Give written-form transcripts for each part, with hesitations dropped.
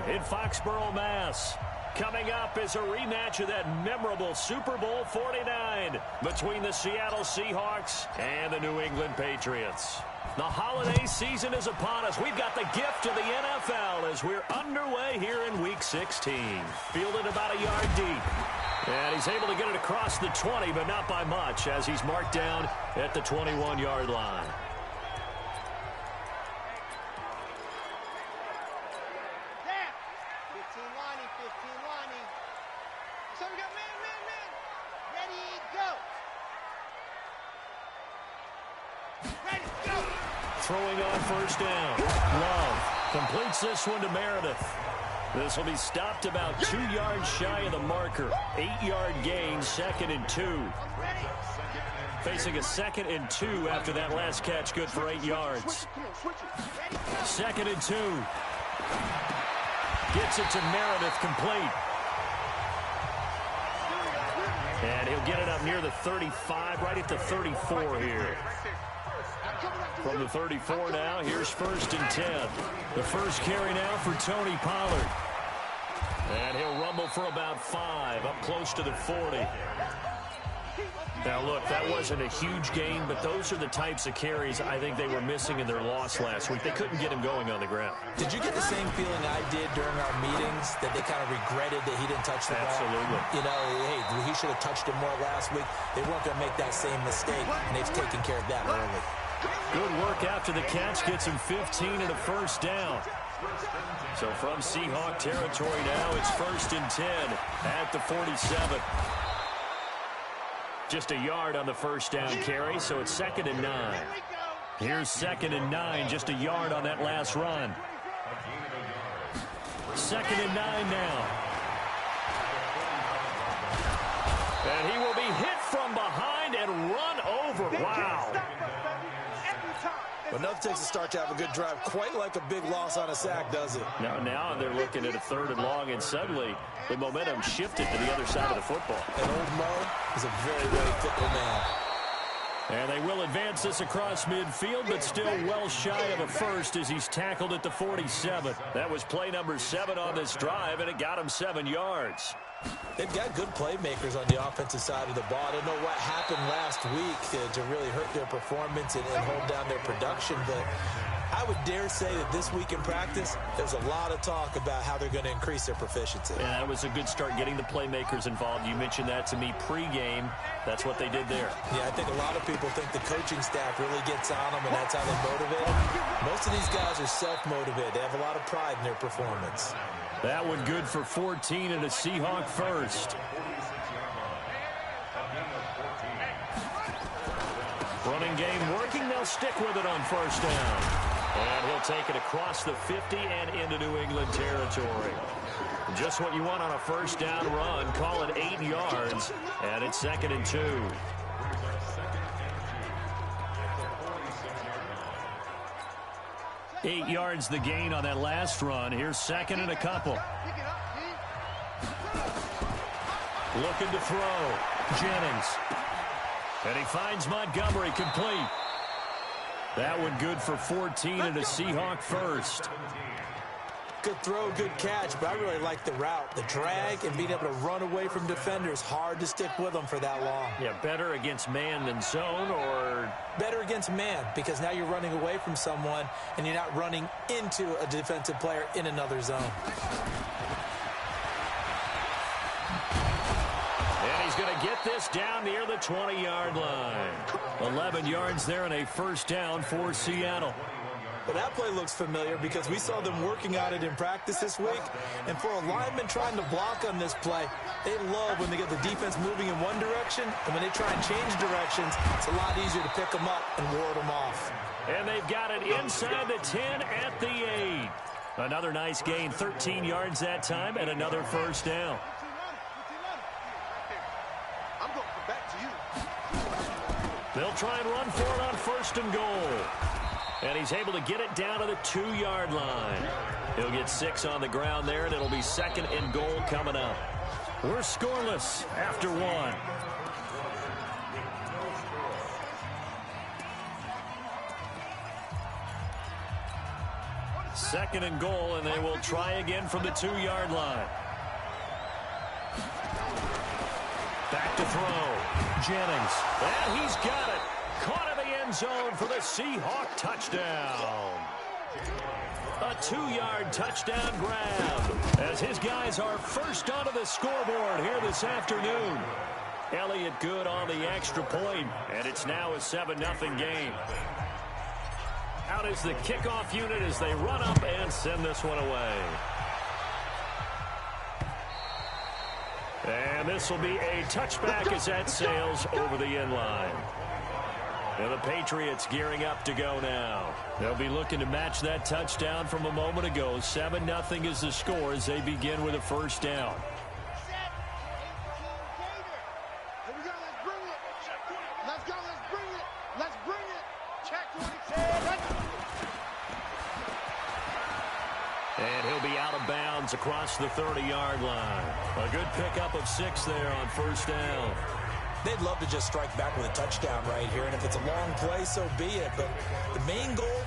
in Foxborough, Mass. Coming up is a rematch of that memorable Super Bowl 49 between the Seattle Seahawks and the New England Patriots. The holiday season is upon us. We've got the gift of the NFL as we're underway here in Week 16. Fielded about a yard deep. And he's able to get it across the 20, but not by much, as he's marked down at the 21-yard line. Throwing on first down. Love completes this one to Meredith. This will be stopped about 2 yards shy of the marker. 8-yard gain, 2nd and 2. Facing a 2nd and 2 after that last catch, good for 8 yards. 2nd and 2. Gets it to Meredith, complete. And he'll get it up near the 35, right at the 34 here. From the 34 now, here's 1st and 10. The first carry now for Tony Pollard. And he'll rumble for about 5, up close to the 40. Now, look, that wasn't a huge gain, but those are the types of carries I think they were missing in their loss last week. They couldn't get him going on the ground. Did you get the same feeling I did during our meetings, that they kind of regretted that he didn't touch the ball? Absolutely. You know, hey, he should have touched it more last week. They weren't going to make that same mistake, and they've taken care of that early. Good work after the catch. Gets him 15 and a first down. So from Seahawk territory now, it's 1st and 10 at the 47. Just a yard on the first down carry, so it's 2nd and 9. Here's 2nd and 9, just a yard on that last run. 2nd and 9 now. And he will be hit from behind and run over. Wow. But nothing takes a start to have a good drive, quite like a big loss on a sack, does it? Now they're looking at a 3rd and long, and suddenly the momentum shifted to the other side of the football. And old Mo is a very, very fickle man. And they will advance this across midfield, but still well shy of a first as he's tackled at the 47. That was play number 7 on this drive, and it got him 7 yards. They've got good playmakers on the offensive side of the ball. I don't know what happened last week to really hurt their performance and hold down their production, but I would dare say that this week in practice, there's a lot of talk about how they're going to increase their proficiency. Yeah, that was a good start getting the playmakers involved. You mentioned that to me pregame. That's what they did there. Yeah, I think a lot of people think the coaching staff really gets on them, and that's how they motivate them. Most of these guys are self-motivated. They have a lot of pride in their performance. That one good for 14 and a Seahawk first. Running game working. They'll stick with it on first down. And he'll take it across the 50 and into New England territory. Just what you want on a first down run. Call it 8 yards. And it's 2nd and 2. Eight yards the gain on that last run. Here's 2nd and a couple. Looking to throw. Jennings. And he finds Montgomery, complete. That one good for 14 and a Seahawk first. Good throw, good catch, but I really like the route. The drag and being able to run away from defenders, hard to stick with them for that long. Yeah, better against man than zone, or? Better against man, because now you're running away from someone and you're not running into a defensive player in another zone. And he's going to get this down near the 20-yard line. 11 yards there and a first down for Seattle. But that play looks familiar because we saw them working on it in practice this week. And for a lineman trying to block on this play, they love when they get the defense moving in one direction. And when they try and change directions, it's a lot easier to pick them up and ward them off. And they've got it inside the 10 at the 8. Another nice gain, 13 yards that time, and another first down. They'll try and run for it on 1st and goal. And he's able to get it down to the 2-yard line. He'll get 6 on the ground there, and it'll be 2nd and goal coming up. We're scoreless after 1. 2nd and goal, and they will try again from the 2-yard line. Back to throw. Jennings. And he's got it. Caught in the end zone for the Seahawk touchdown. A 2-yard touchdown grab as his guys are first onto the scoreboard here this afternoon. Elliott good on the extra point, and it's now a 7-0 game. Out is the kickoff unit as they run up and send this one away. And this will be a touchback as that sails over the end line. And the Patriots gearing up to go now. They'll be looking to match that touchdown from a moment ago. 7-0 is the score as they begin with a first down. And he'll be out of bounds across the 30-yard line. A good pickup of 6 there on first down. They'd love to just strike back with a touchdown right here, and if it's a long play, so be it. But the main goal,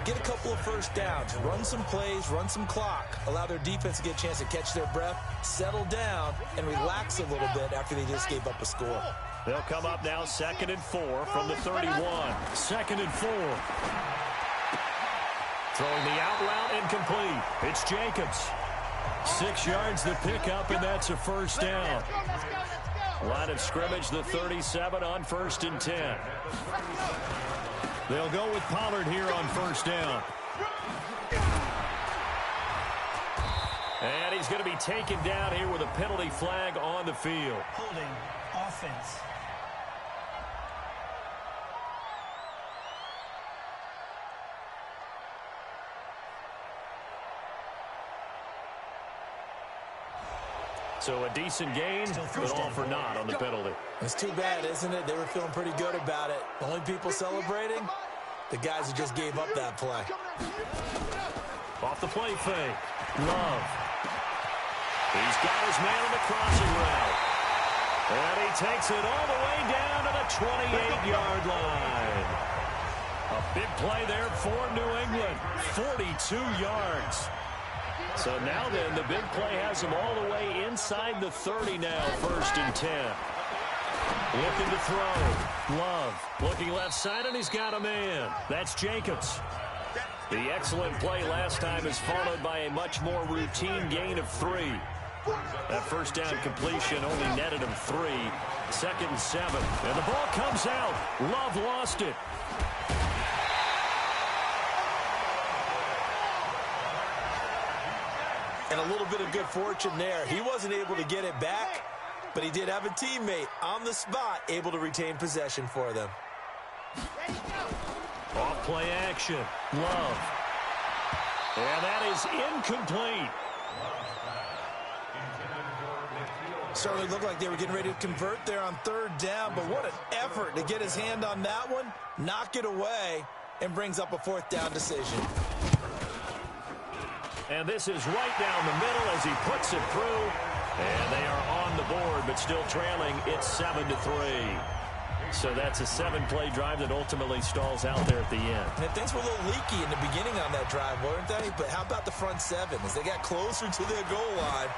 get a couple of first downs, run some plays, run some clock, allow their defense to get a chance to catch their breath, settle down, and relax a little bit after they just gave up a score. They'll come up now 2nd and 4 from the 31. 2nd and 4. Throwing the out route incomplete. It's Jacobs. 6 yards the pickup, and that's a first down. Line of scrimmage, the 37 on 1st and 10. They'll go with Pollard here on first down. And he's going to be taken down here with a penalty flag on the field. Holding offense. So a decent gain, but all for naught on the penalty. It's too bad, isn't it? They were feeling pretty good about it. The only people celebrating, the guys who just gave up that play. Off the play fake. Love. He's got his man on the crossing route. And he takes it all the way down to the 28-yard line. A big play there for New England. 42 yards. So now then, the big play has him all the way inside the 30 now, 1st and 10. Looking to throw. Love looking left side, and he's got a man. That's Jacobs. The excellent play last time is followed by a much more routine gain of 3. That first down completion only netted him 3. 2nd and 7. And the ball comes out. Love lost it. And a little bit of good fortune there. He wasn't able to get it back, but he did have a teammate on the spot able to retain possession for them. Off play action. Love. And that is incomplete. Certainly looked like they were getting ready to convert there on 3rd down, but what an effort to get his hand on that one, knock it away, and brings up a 4th down decision. And this is right down the middle as he puts it through. And they are on the board, but still trailing. It's 7-3. So that's a 7-play drive that ultimately stalls out there at the end. And things were a little leaky in the beginning on that drive, weren't they? But how about the front 7? As they got closer to their goal line,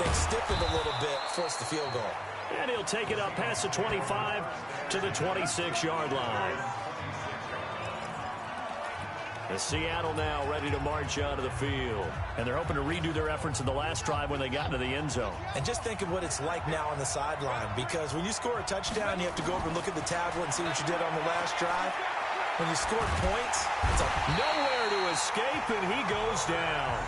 things stiffened a little bit, forced the field goal. And he'll take it up past the 25 to the 26-yard line. The Seattle now ready to march out of the field. And they're hoping to redo their efforts in the last drive when they got into the end zone. And just think of what it's like now on the sideline, because when you score a touchdown, you have to go over and look at the tablet and see what you did on the last drive. When you scored points, it's nowhere to escape, and he goes down.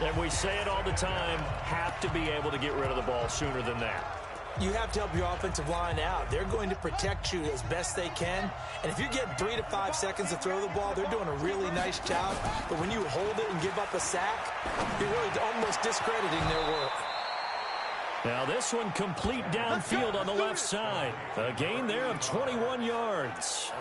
And we say it all the time, have to be able to get rid of the ball sooner than that. You have to help your offensive line out. They're going to protect you as best they can. And if you're getting 3 to 5 seconds to throw the ball, they're doing a really nice job. But when you hold it and give up a sack, you're really almost discrediting their work. Now this one complete downfield on the left side. A gain there of 21 yards.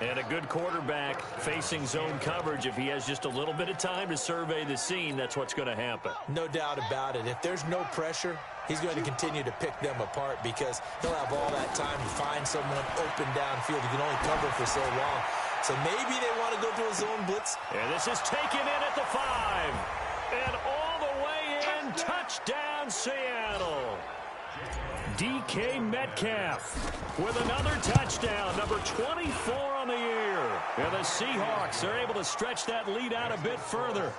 And a good quarterback facing zone coverage. If he has just a little bit of time to survey the scene, that's what's going to happen. No doubt about it. If there's no pressure, he's going to continue to pick them apart because he'll have all that time to find someone open downfield. You can only cover for so long. So maybe they want to go to a zone blitz. And this is taken in at the 5. And all the way in, touchdown Seattle. DK Metcalf with another touchdown, number 24 on the year. And the Seahawks are able to stretch that lead out a bit further.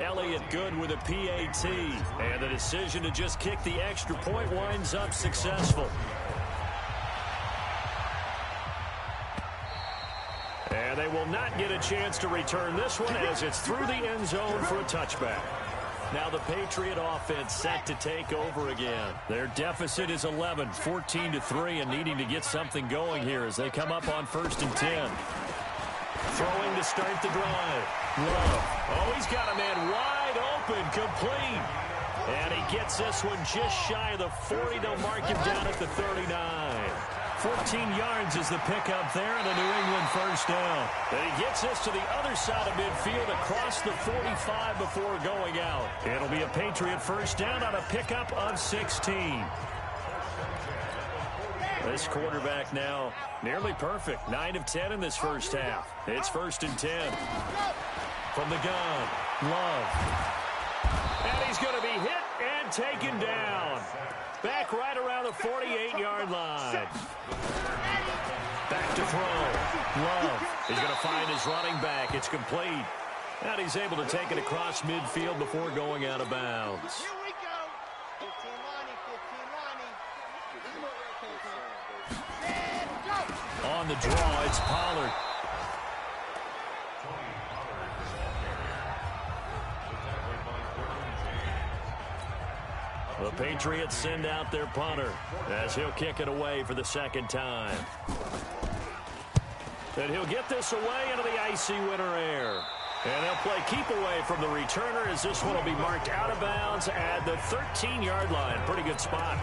Elliott good with a PAT. And the decision to just kick the extra point winds up successful. And they will not get a chance to return this one as it's through the end zone for a touchback. Now the Patriot offense set to take over again. Their deficit is 11, 14-3, and needing to get something going here as they come up on 1st and 10. Throwing to start the drive. Love. Oh, he's got a man wide open, complete. And he gets this one just shy of the 40. They'll mark him down at the 39. 14 yards is the pickup there, and a New England first down. And he gets this to the other side of midfield across the 45 before going out. It'll be a Patriot first down on a pickup of 16. This quarterback now nearly perfect. 9 of 10 in this first half. It's 1st and 10. From the gun, Love. And he's going to be hit and taken down. Back right around the 48-yard line. Back to throw. Love. He's going to find his running back. It's complete. And he's able to take it across midfield before going out of bounds. Here we go. 15-Lonnie, 15-Lonnie. On the draw, it's Pollard. The Patriots send out their punter as he'll kick it away for the second time. And he'll get this away into the icy winter air. And they'll play keep away from the returner as this one will be marked out of bounds at the 13-yard line. Pretty good spot.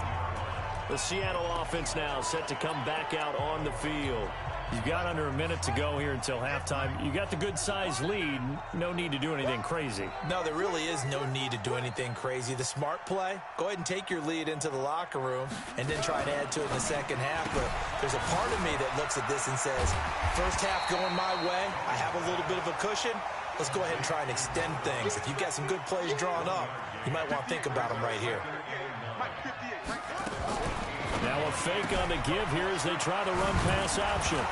The Seattle offense now set to come back out on the field. You've got under a minute to go here until halftime. You got the good-sized lead. No need to do anything crazy. No, there really is no need to do anything crazy. The smart play, go ahead and take your lead into the locker room and then try to add to it in the second half. But there's a part of me that looks at this and says, first half going my way, I have a little bit of a cushion. Let's go ahead and try and extend things. If you've got some good plays drawn up, you might want to think about them right here. Now a fake on the give here as they try the run-pass option.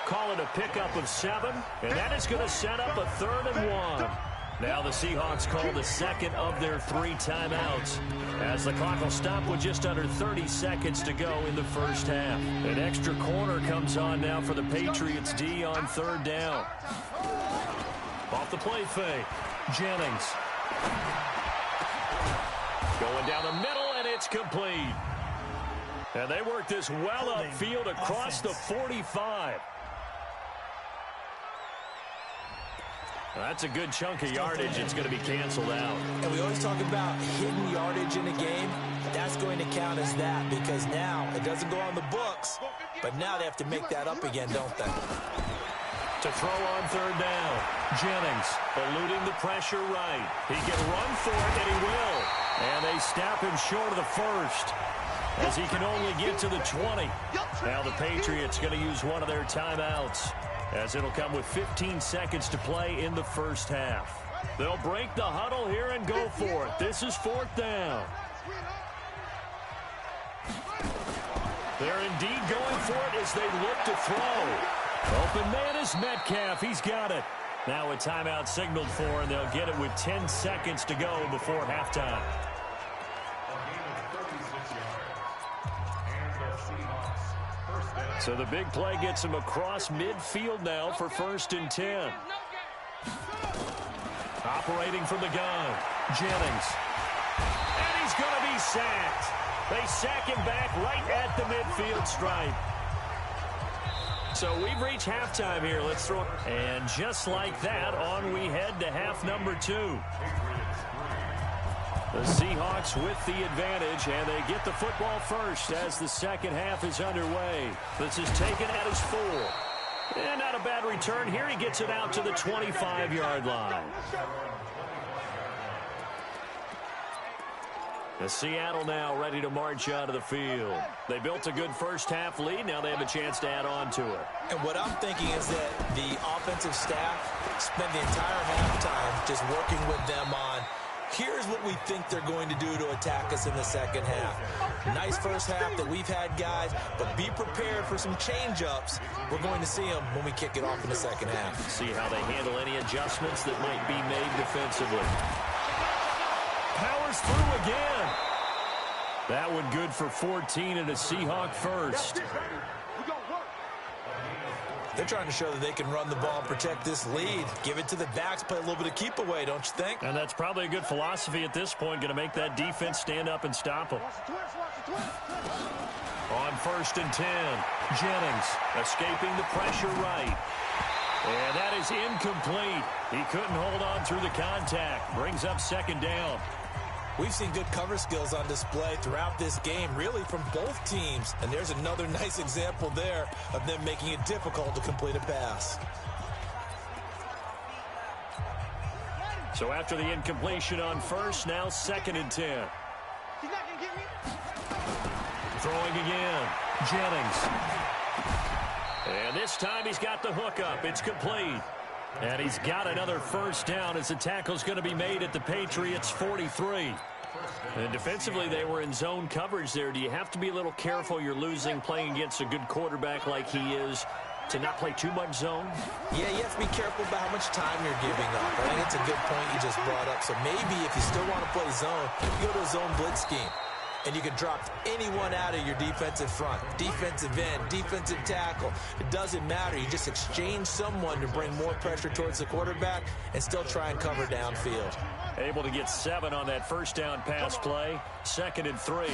Call it a pickup of 7, and that is going to set up a 3rd and 1. Now the Seahawks call the second of their 3 timeouts as the clock will stop with just under 30 seconds to go in the first half. An extra corner comes on now for the Patriots D on 3rd down. Off the play fake, Jennings. Going down the middle, and it's complete. And they work this well upfield across the 45. That's a good chunk of yardage. It's going to be canceled out. And we always talk about hidden yardage in a game. That's going to count as that because now it doesn't go on the books, but now they have to make that up again, don't they? To throw on 3rd down, Jennings eluding the pressure right. He can run for it, and he will. And they snap him short of the first as he can only get to the 20. Now the Patriots going to use one of their timeouts as it'll come with 15 seconds to play in the first half. They'll break the huddle here and go for it. This is 4th down. They're indeed going for it as they look to throw. Open man is Metcalf. He's got it. Now a timeout signaled for, and they'll get it with 10 seconds to go before halftime. So the big play gets him across midfield now for 1st and 10. Operating from the gun, Jennings. And he's going to be sacked. They sack him back right at the midfield stripe. So we've reached halftime here. Let's throw it. And just like that, on we head to half number 2. The Seahawks with the advantage, and they get the football first as the second half is underway. This is taken at his 4. And not a bad return here. He gets it out to the 25-yard line. Seattle now ready to march out of the field. They built a good first-half lead. Now they have a chance to add on to it. And what I'm thinking is that the offensive staff spent the entire halftime just working with them on, here's what we think they're going to do to attack us in the second half. Nice first half that we've had, guys, but be prepared for some change-ups. We're going to see them when we kick it off in the second half. See how they handle any adjustments that might be made defensively. Powers through again. That one good for 14 and a Seahawk first. They're trying to show that they can run the ball and protect this lead. Give it to the backs, play a little bit of keep away, don't you think? And that's probably a good philosophy at this point, going to make that defense stand up and stop them. On 1st and 10, Jennings escaping the pressure right. And that is incomplete. He couldn't hold on through the contact. Brings up 2nd down. We've seen good cover skills on display throughout this game, really from both teams. And there's another nice example there of them making it difficult to complete a pass. So after the incompletion on 1st, now 2nd and 10. Throwing again. Jennings. And this time he's got the hook up. It's complete. And he's got another 1st down as the tackle's going to be made at the Patriots' 43. And defensively, they were in zone coverage there. Do you have to be a little careful? You're losing playing against a good quarterback like he is to not play too much zone? Yeah, you have to be careful about how much time you're giving up. I think it's a good point you just brought up. So maybe if you still want to play zone, you go to a zone blitz scheme. And you can drop anyone out of your defensive front, defensive end, defensive tackle. It doesn't matter. You just exchange someone to bring more pressure towards the quarterback and still try and cover downfield. Able to get 7 on that 1st down pass play. 2nd and 3.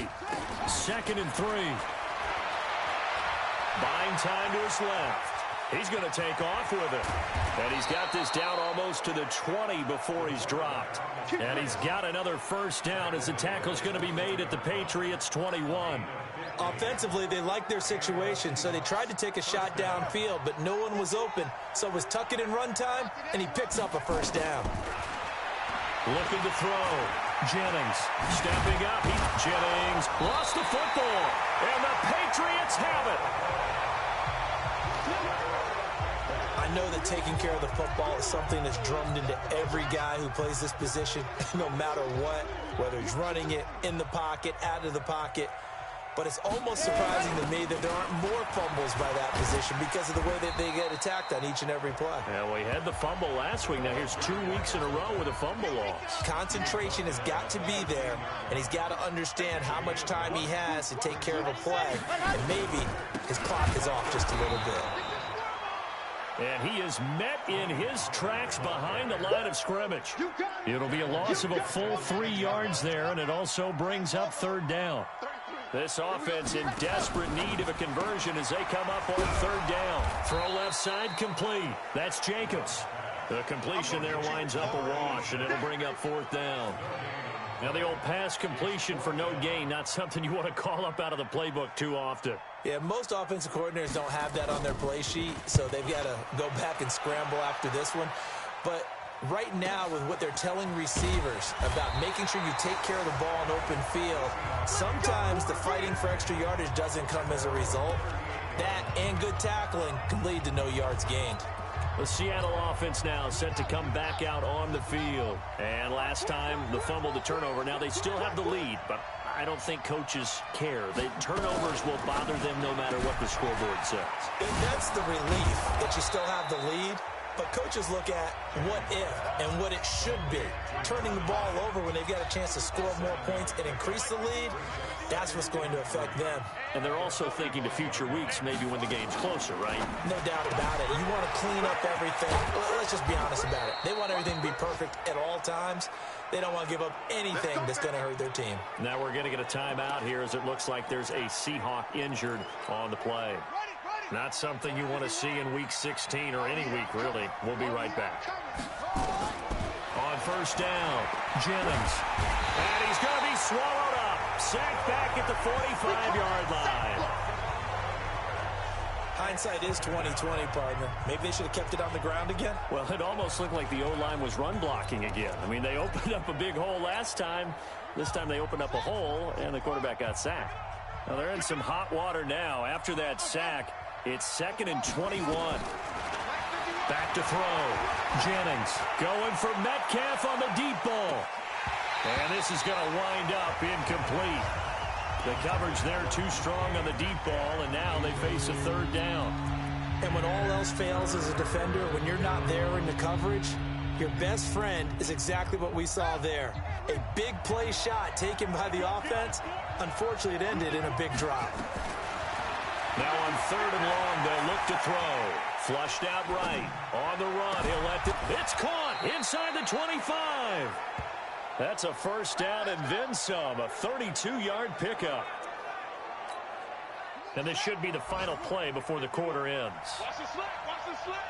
2nd and 3. Buying time to his left. He's going to take off with it. And he's got this down almost to the 20 before he's dropped. And he's got another 1st down as the tackle's going to be made at the Patriots' 21. Offensively, they liked their situation, so they tried to take a shot downfield, but no one was open. So it was tuck it in run time, and he picks up a 1st down. Looking to throw. Jennings stepping up. Jennings lost the football. And the Patriots have it. I know that taking care of the football is something that's drummed into every guy who plays this position, no matter what, whether he's running it, in the pocket, out of the pocket. But it's almost surprising to me that there aren't more fumbles by that position because of the way that they get attacked on each and every play. Yeah, well, he had the fumble last week. Now here's 2 weeks in a row with a fumble loss. Concentration has got to be there, and he's got to understand how much time he has to take care of a play. And maybe his clock is off just a little bit. And he is met in his tracks behind the line of scrimmage. It'll be a loss of a full 3 yards there, and it also brings up 3rd down. This offense in desperate need of a conversion as they come up on 3rd down. Throw left side complete. That's Jacobs. The completion there winds up a wash, and it'll bring up 4th down. Now the old pass completion for no gain, not something you want to call up out of the playbook too often. Yeah, most offensive coordinators don't have that on their play sheet, so they've got to go back and scramble after this one. But right now, with what they're telling receivers about making sure you take care of the ball in open field, sometimes the fighting for extra yardage doesn't come as a result. That and good tackling can lead to no yards gained. The Seattle offense now set to come back out on the field. And last time, the fumble, the turnover. Now they still have the lead, but I don't think coaches care. The turnovers will bother them no matter what the scoreboard says. And that's the relief that you still have the lead. But coaches look at what if and what it should be. Turning the ball over when they've got a chance to score more points and increase the lead, that's what's going to affect them. And they're also thinking to future weeks, maybe when the game's closer, right? No doubt about it. You want to clean up everything. Let's just be honest about it. They want everything to be perfect at all times. They don't want to give up anything that's going to hurt their team. Now we're going to get a timeout here as it looks like there's a Seahawk injured on the play. Not something you want to see in Week 16 or any week, really. We'll be right back. On 1st down, Jennings. And he's going to be swallowed up. Sacked back at the 45-yard line. Hindsight is 20/20, partner. Maybe they should have kept it on the ground again. Well, it almost looked like the O-line was run blocking again. I mean, they opened up a big hole last time. This time they opened up a hole, and the quarterback got sacked. Well, they're in some hot water now. After that sack, it's 2nd and 21. Back to throw. Jennings going for Metcalf on the deep ball. And this is going to wind up incomplete. The coverage there too strong on the deep ball, and now they face a 3rd down. And when all else fails as a defender, when you're not there in the coverage, your best friend is exactly what we saw there. A big play shot taken by the offense. Unfortunately, it ended in a big drop. Now on 3rd and long, they'll look to throw. Flushed out right. On the run, he'll let it. It's caught inside the 25. That's a 1st down and then some. A 32-yard pickup. And this should be the final play before the quarter ends. Watch the slip. Watch the slip.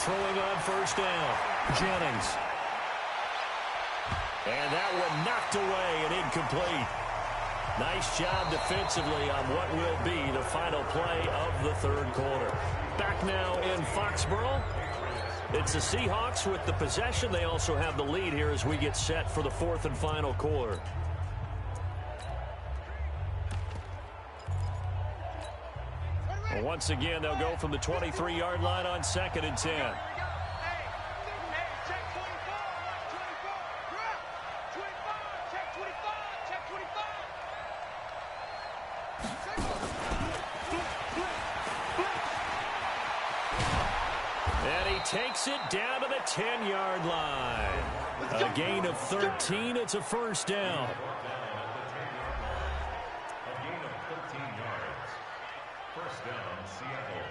Throwing on 1st down. Jennings. And that one knocked away and incomplete. Nice job defensively on what will be the final play of the 3rd quarter. Back now in Foxborough. It's the Seahawks with the possession. They also have the lead here as we get set for the 4th and final quarter. And once again, they'll go from the 23-yard line on 2nd and 10. Takes it down to the 10-yard line. A gain of 13. It's a 1st down. A gain of 13 yards. 1st down, Seattle.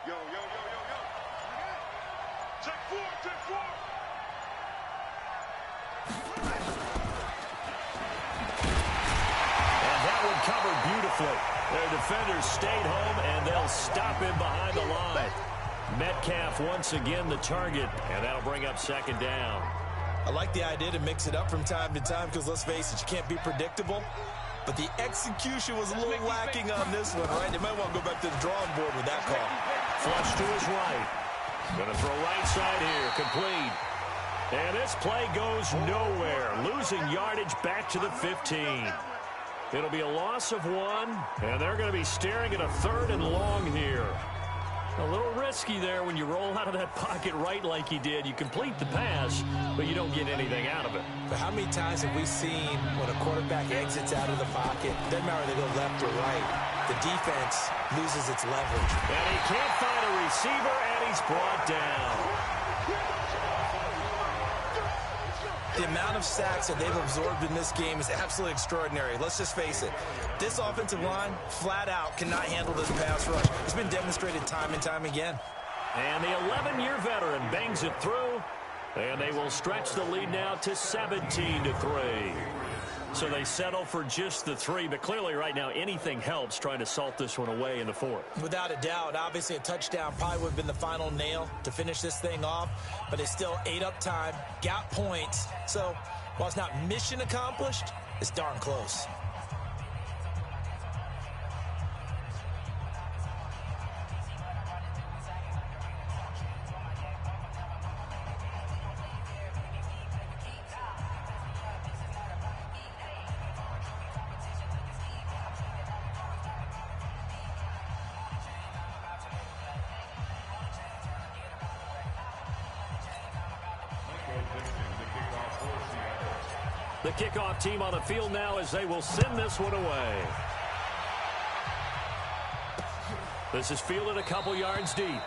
Yo, yo, yo, yo, yo. Check 4, check 4. And that one covered beautifully. Their defenders stayed home, and they'll stop him behind the line. Metcalf once again the target, and that'll bring up 2nd down. I like the idea to mix it up from time to time because, let's face it, you can't be predictable. But the execution was a little lacking on this one, right? They might want to go back to the drawing board with that call. Flush to his right. Going to throw right side here. Complete. And this play goes nowhere. Losing yardage back to the 15. It'll be a loss of 1, and they're going to be staring at a 3rd and long here. A little risky there when you roll out of that pocket right like he did. You complete the pass, but you don't get anything out of it. But how many times have we seen when a quarterback exits out of the pocket, doesn't matter whether they go left or right, the defense loses its leverage. And he can't find a receiver, and he's brought down. The amount of sacks that they've absorbed in this game is absolutely extraordinary. Let's just face it. This offensive line, flat out, cannot handle this pass rush. It's been demonstrated time and time again. And the 11-year veteran bangs it through, and they will stretch the lead now to 17-3. So they settle for just the 3, but clearly right now anything helps trying to salt this one away in the 4th. Without a doubt, obviously a touchdown probably would have been the final nail to finish this thing off, but it's still 8 up time, got points. So while it's not mission accomplished, it's darn close. The kickoff team on the field now as they will send this one away. This is fielded a couple yards deep.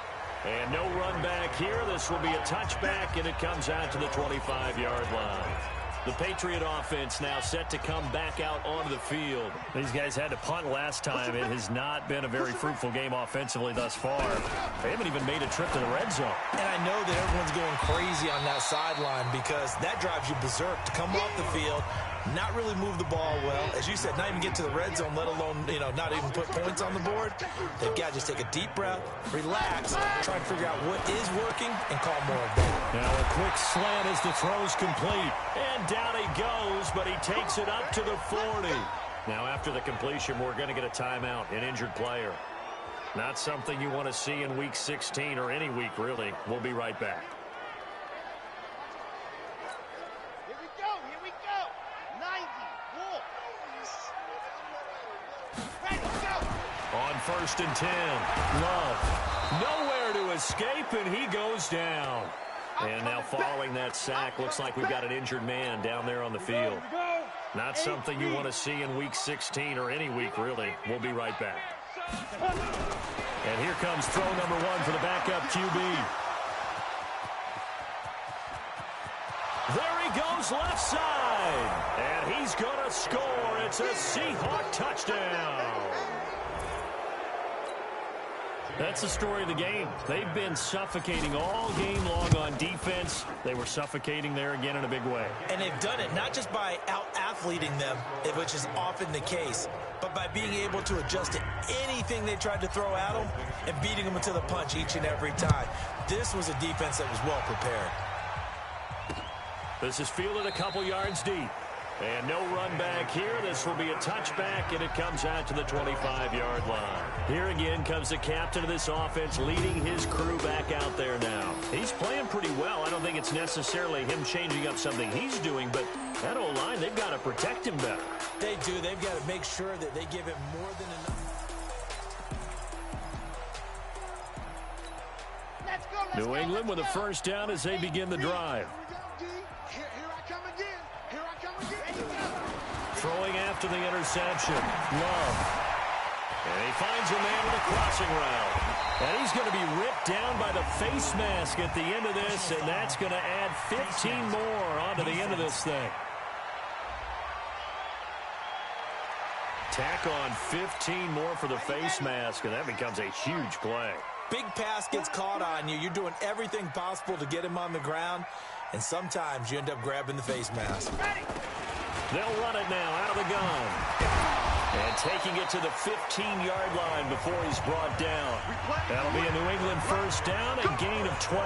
And no run back here. This will be a touchback, and it comes out to the 25-yard line. The Patriot offense now set to come back out onto the field. These guys had to punt last time. It has not been a very fruitful game offensively thus far. They haven't even made a trip to the red zone. And I know that everyone's going crazy on that sideline because that drives you berserk to come off the field, not really move the ball well. As you said, not even get to the red zone, let alone, not even put points on the board. They've got to just take a deep breath, relax, try and figure out what is working, and call more of that. Now a quick slant as the throw's complete. And down he goes, but he takes it up to the 40. Now after the completion, we're going to get a timeout, an injured player. Not something you want to see in Week 16 or any week, really. We'll be right back. Here we go. 90, ready, go. On 1st and 10, Love. Nowhere to escape, and he goes down. And now following that sack, looks like we've got an injured man down there on the field. Not something you want to see in Week 16 or any week, really. We'll be right back. And here comes throw number 1 for the backup QB. There he goes left side. And he's going to score. It's a Seahawk touchdown. That's the story of the game. They've been suffocating all game long on defense. They were suffocating there again in a big way. And they've done it not just by out-athleting them, which is often the case, but by being able to adjust to anything they tried to throw at them and beating them to the punch each and every time. This was a defense that was well prepared. This is fielded a couple yards deep. And no run back here. This will be a touchback, and it comes out to the 25-yard line. Here again comes the captain of this offense leading his crew back out there now. He's playing pretty well. I don't think it's necessarily him changing up something he's doing, but that O-line, they've got to protect him better. They do. They've got to make sure that they give him more than enough. New England with a first down as they begin the drive. Throwing after the interception. Love. And he finds a man with a crossing route. And he's going to be ripped down by the face mask at the end of this, and that's going to add 15 more onto the end of this thing. Tack on 15 more for the face mask, and that becomes a huge play. Big pass gets caught on you. You're doing everything possible to get him on the ground, and sometimes you end up grabbing the face mask. They'll run it now out of the gun. And taking it to the 15-yard line before he's brought down. That'll be a New England first down and gain of 12.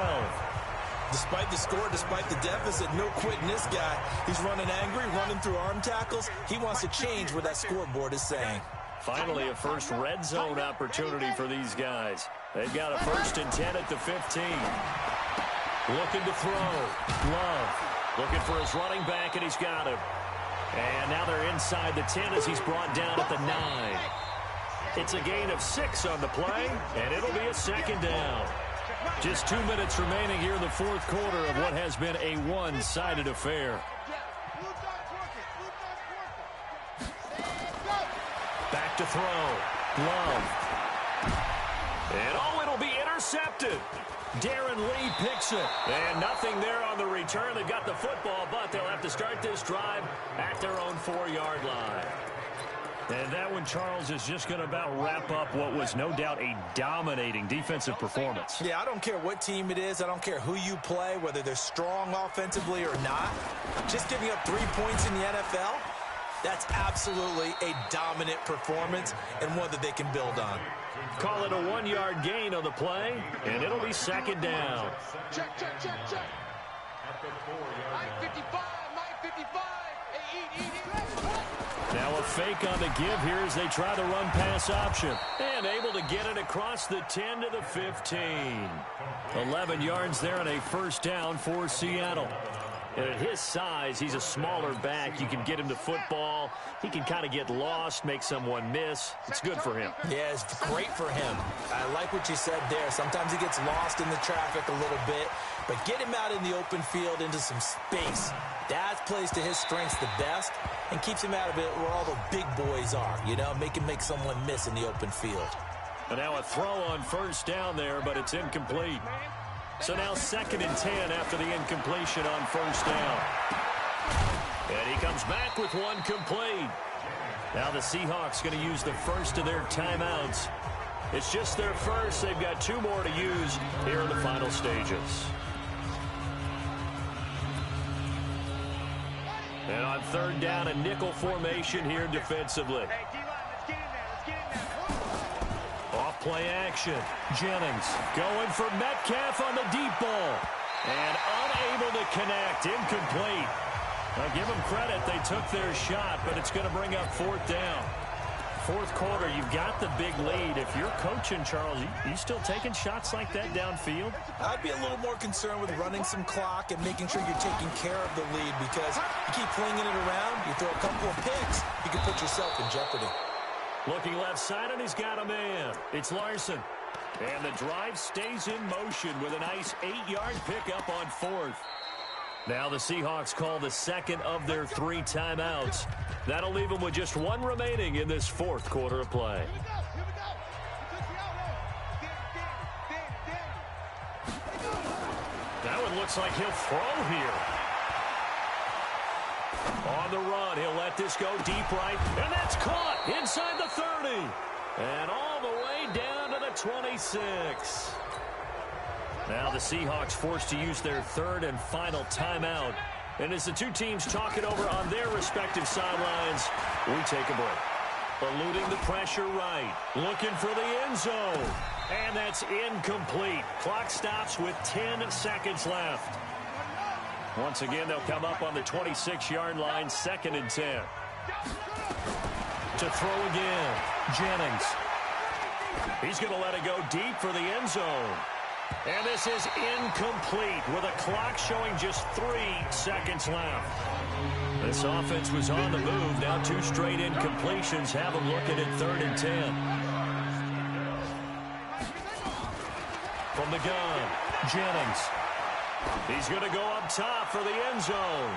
Despite the score, despite the deficit, no quitting this guy. He's running angry, running through arm tackles. He wants to change what that scoreboard is saying. Finally, a first red zone opportunity for these guys. They've got a 1st and 10 at the 15. Looking to throw. Love looking for his running back, and he's got him. And now they're inside the 10 as he's brought down at the 9. It's a gain of 6 on the play, and it'll be a second down. Just 2 minutes remaining here in the fourth quarter of what has been a one-sided affair. Back to throw. Love. And it'll be intercepted. Darren Lee picks it. And nothing there on the return. They've got the football, but they'll have to start this drive at their own 4-yard line. And that one, Charles, is just going to about wrap up what was no doubt a dominating defensive performance. Yeah, I don't care what team it is. I don't care who you play, whether they're strong offensively or not. Just giving up 3 points in the NFL, that's absolutely a dominant performance and one that they can build on. Call it a 1-yard gain on the play, and it'll be second down. Check. At the 4-yard line. 9:55. Hey, eat. Now a fake on the give here as they try the run-pass option. And able to get it across the 10 to the 15. 11 yards there and a first down for Seattle. And at his size, he's a smaller back. You can get him to football. He can kind of get lost, make someone miss. It's good for him. Yeah, it's great for him. I like what you said there. Sometimes he gets lost in the traffic a little bit, but get him out in the open field into some space. That plays to his strengths the best and keeps him out of it where all the big boys are, you know, make someone miss in the open field. And now a throw on first down there, but it's incomplete. So now 2nd and 10 after the incompletion on first down. And he comes back with one complete. Now the Seahawks going to use the first of their timeouts. It's just their first. They've got 2 more to use here in the final stages. And on third down, a nickel formation here defensively. Hey, D-line, let's get in there. Off play action. Jennings going for Metcalf on the deep ball. And unable to connect. Incomplete. Now give them credit. They took their shot, but it's going to bring up 4th down. Fourth quarter, you've got the big lead. If you're coaching, Charles, you still taking shots like that downfield? I'd be a little more concerned with running some clock and making sure you're taking care of the lead, because you keep flinging it around, you throw a couple of picks, you can put yourself in jeopardy. Looking left side, and he's got a man. It's Larson. And the drive stays in motion with a nice 8-yard pickup on 4th. Now the Seahawks call the second of their 3 timeouts. That'll leave them with just 1 remaining in this fourth quarter of play. Here we go. That one looks like he'll throw here. On the run, he'll let this go deep right. And that's caught inside the 30. And all the way down to the 26. Now the Seahawks forced to use their 3rd and final timeout. And as the 2 teams talk it over on their respective sidelines, we take a break. Eluding the pressure right. Looking for the end zone. And that's incomplete. Clock stops with 10 seconds left. Once again, they'll come up on the 26-yard line, 2nd and 10. To throw again. Jennings. He's going to let it go deep for the end zone. And this is incomplete with a clock showing just 3 seconds left. This offense was on the move. Now 2 straight incompletions have them looking at 3rd and 10. From the gun, Jennings. He's going to go up top for the end zone.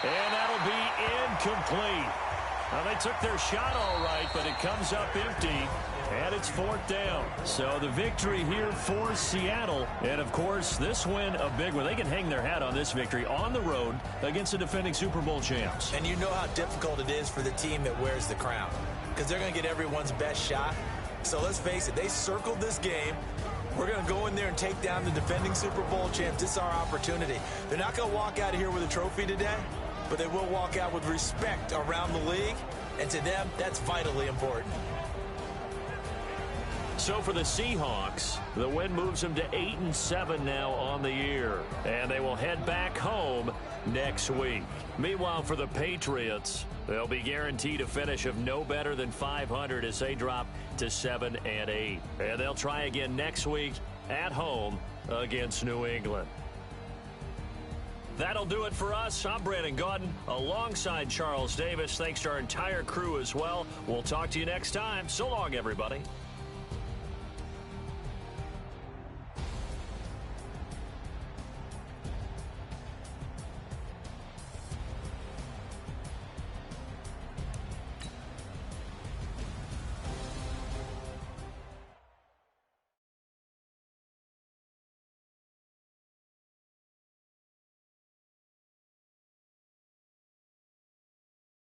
And that'll be incomplete. Now, they took their shot all right, but it comes up empty. And it's 4th down. So the victory here for Seattle. And, of course, this win a big one. They can hang their hat on this victory on the road against the defending Super Bowl champs. And you know how difficult it is for the team that wears the crown, because they're going to get everyone's best shot. So let's face it, they circled this game. We're going to go in there and take down the defending Super Bowl champs. This is our opportunity. They're not going to walk out of here with a trophy today, but they will walk out with respect around the league. And to them, that's vitally important. So for the Seahawks, the win moves them to 8-7 now on the year. And they will head back home next week. Meanwhile, for the Patriots, they'll be guaranteed a finish of no better than 500 as they drop to 7-8. And they'll try again next week at home against New England. That'll do it for us. I'm Brandon Gaudin alongside Charles Davis. Thanks to our entire crew as well. We'll talk to you next time. So long, everybody.